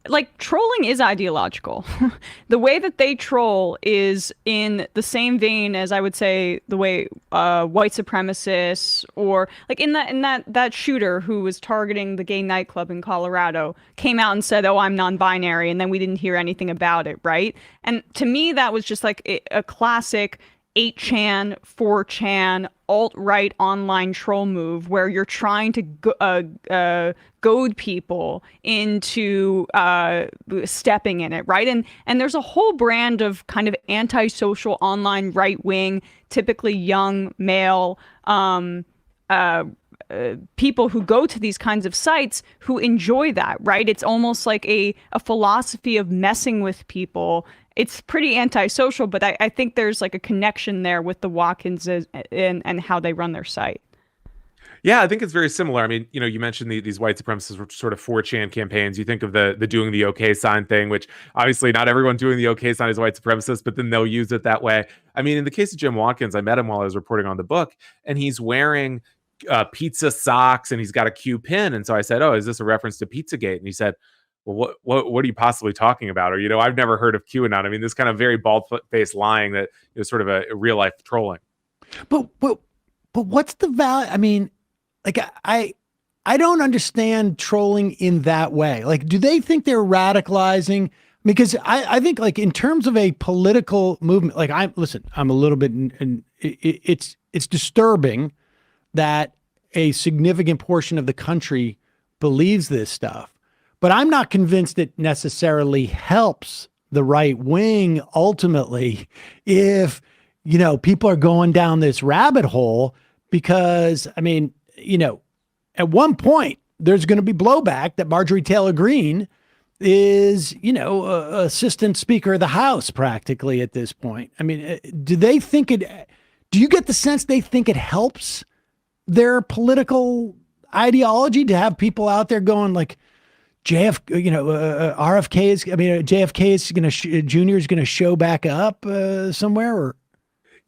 like trolling is ideological. The way that they troll is in the same vein as I would say the way white supremacists or like in that shooter who was targeting the gay nightclub in Colorado came out and said, "Oh, I'm non-binary," and then we didn't hear anything about it, right? And to me, that was just like a classic 8chan, 4chan, alt-right online troll move where you're trying to goad people into stepping in it, right? And there's a whole brand of kind of antisocial online right-wing, typically young male uh, people who go to these kinds of sites who enjoy that, right? It's almost like a philosophy of messing with people. It's pretty antisocial, but I think there's like a connection there with the Watkins and how they run their site. Yeah, I think it's very similar. I mean, you mentioned these white supremacist sort of 4chan campaigns. You think of the doing the okay sign thing, which obviously not everyone doing the okay sign is white supremacist, but then they'll use it that way. I mean, in the case of Jim Watkins, I met him while I was reporting on the book, and he's wearing pizza socks and he's got a Q pin. And so I said, "Oh, is this a reference to Pizzagate?" And he said, "Well, what are you possibly talking about?" Or, I've never heard of QAnon. I mean, this kind of very bald-faced lying that is sort of a real life trolling. But what's the value? I mean, like I don't understand trolling in that way. Like, do they think they're radicalizing? Because I think like in terms of a political movement, like I'm a little bit, and it's disturbing that a significant portion of the country believes this stuff. But I'm not convinced it necessarily helps the right wing ultimately if, people are going down this rabbit hole because, I mean, at one point there's going to be blowback that Marjorie Taylor Greene is, assistant speaker of the House practically at this point. I mean, do you get the sense they think it helps their political ideology to have people out there going like, JFK is going to Junior is going to show back up somewhere, or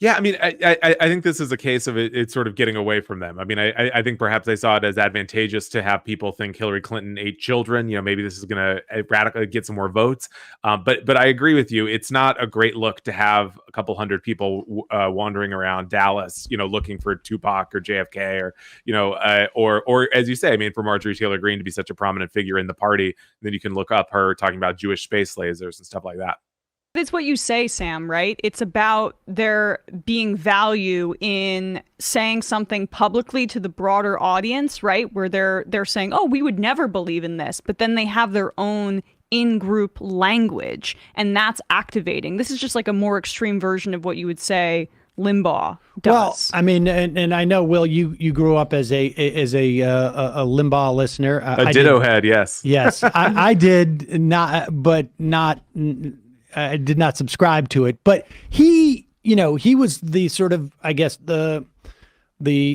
Yeah, I mean, I think this is a case of it's sort of getting away from them. I mean, I think perhaps they saw it as advantageous to have people think Hillary Clinton ate children. Maybe this is going to radically get some more votes. But I agree with you. It's not a great look to have a couple hundred people wandering around Dallas, looking for Tupac or JFK or as you say, I mean, for Marjorie Taylor Greene to be such a prominent figure in the party, then you can look up her talking about Jewish space lasers and stuff like that. It's what you say, Sam, right? It's about there being value in saying something publicly to the broader audience, right? Where they're saying, "Oh, we would never believe in this," but then they have their own in-group language, and that's activating. This is just like a more extreme version of what you would say Limbaugh does. Well, I mean, and I know, Will, you grew up as a Limbaugh listener. A ditto head, yes. Yes, I did not, but not. I did not subscribe to it, but he was the sort of, I guess, the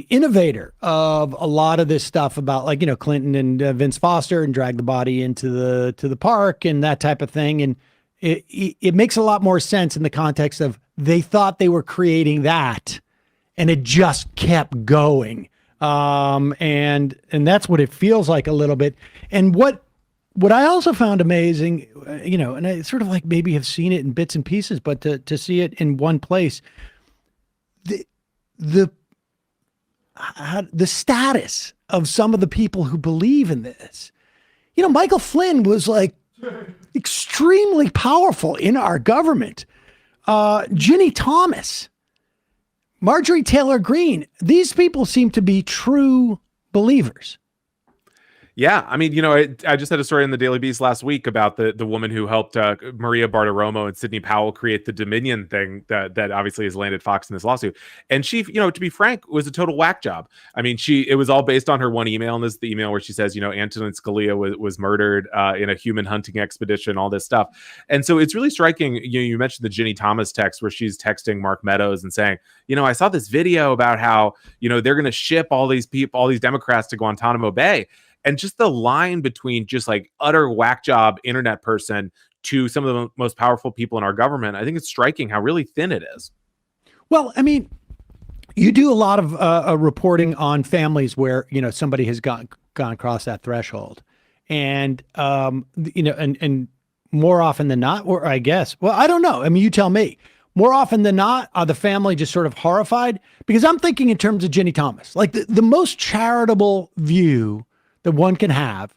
innovator of a lot of this stuff about like, Clinton and Vince Foster and drag the body into the park and that type of thing. And it makes a lot more sense in the context of they thought they were creating that and it just kept going. And that's what it feels like a little bit. And what I also found amazing, and I sort of like maybe have seen it in bits and pieces, but to see it in one place, the status of some of the people who believe in this. Michael Flynn was like extremely powerful in our government. Ginny Thomas, Marjorie Taylor Greene, these people seem to be true believers. Yeah, I mean, I just had a story in the Daily Beast last week about the woman who helped Maria Bartiromo and Sidney Powell create the Dominion thing that obviously has landed Fox in this lawsuit. And she, to be frank, was a total whack job. I mean, it was all based on her one email, and this is the email where she says, Antonin Scalia was murdered in a human hunting expedition, all this stuff. And so it's really striking. You mentioned the Ginny Thomas text where she's texting Mark Meadows and saying, I saw this video about how, they're going to ship all these people, all these Democrats to Guantanamo Bay. And just the line between just like utter whack job internet person to some of the most powerful people in our government, I think it's striking how really thin it is. Well, I mean, you do a lot of reporting on families where, somebody has gone across that threshold. and and more often than not, or I guess, well, I don't know. I mean, you tell me. More often than not, are the family just sort of horrified? Because I'm thinking in terms of Ginny Thomas, like the most charitable view that one can have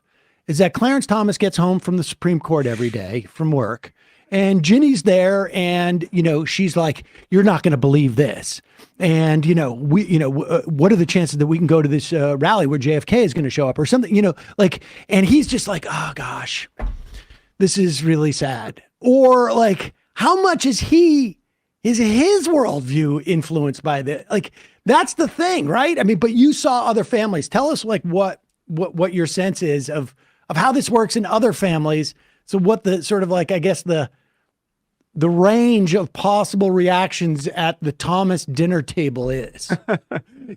is that Clarence Thomas gets home from the Supreme Court every day from work, and Ginny's there, and she's like, "You're not going to believe this," and what are the chances that we can go to this rally where JFK is going to show up or something? And he's just like, "Oh gosh, this is really sad," or like, how much is his worldview influenced by the, like, that's the thing, right? I mean, but you saw other families. Tell us like what your sense is of how this works in other families. So what the sort of like, I guess the range of possible reactions at the Thomas dinner table is.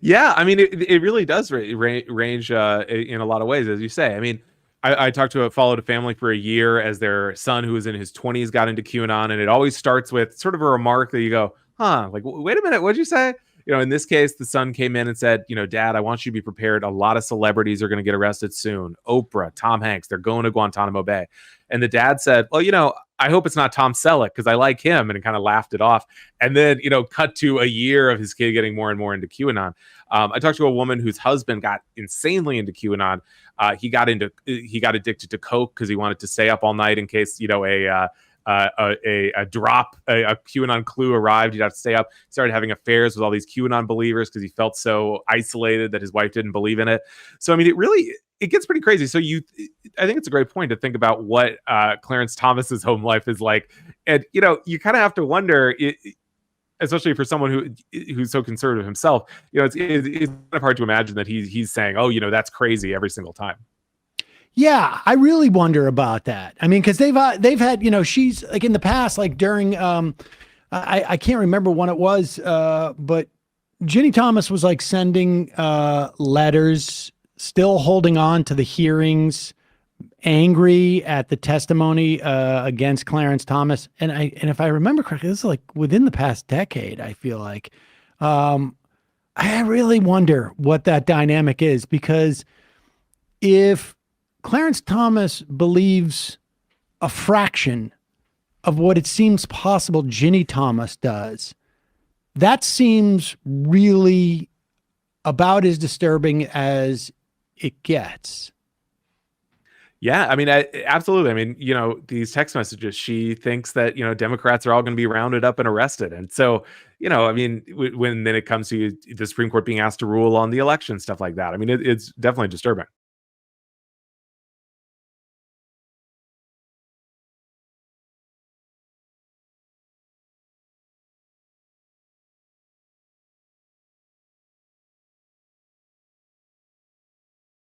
Yeah, I mean, it really does range in a lot of ways, as you say. I mean, I followed a family for a year as their son, who was in his 20s, got into QAnon, and it always starts with sort of a remark that you go, like, wait a minute, what'd you say? In this case, the son came in and said, Dad, I want you to be prepared. A lot of celebrities are going to get arrested soon. Oprah, Tom Hanks, they're going to Guantanamo Bay. And the dad said, well, I hope it's not Tom Selleck because I like him, and it kind of laughed it off. And then, cut to a year of his kid getting more and more into QAnon. I talked to a woman whose husband got insanely into QAnon. He got addicted to coke because he wanted to stay up all night in case a QAnon clue arrived. He'd have to stay up. He started having affairs with all these QAnon believers because he felt so isolated that his wife didn't believe in it. So I mean, it gets pretty crazy. So I think it's a great point to think about what Clarence Thomas's home life is like, and you kind of have to wonder. Especially for someone who's so conservative himself, it's kind of hard to imagine that he's saying, "Oh, that's crazy" every single time. Yeah, I really wonder about that. I mean, because they've had, she's like in the past, like during, I can't remember when it was, but Ginny Thomas was like sending letters, still holding on to the hearings, angry at the testimony against Clarence Thomas, and if I remember correctly, this is like within the past decade. I feel like I really wonder what that dynamic is, because if Clarence Thomas believes a fraction of what it seems possible Ginny Thomas does, that seems really about as disturbing as it gets. Yeah, I mean, absolutely. I mean, these text messages, she thinks that, Democrats are all going to be rounded up and arrested. And so, I mean, when then it comes to the Supreme Court being asked to rule on the election, stuff like that, I mean, it's definitely disturbing.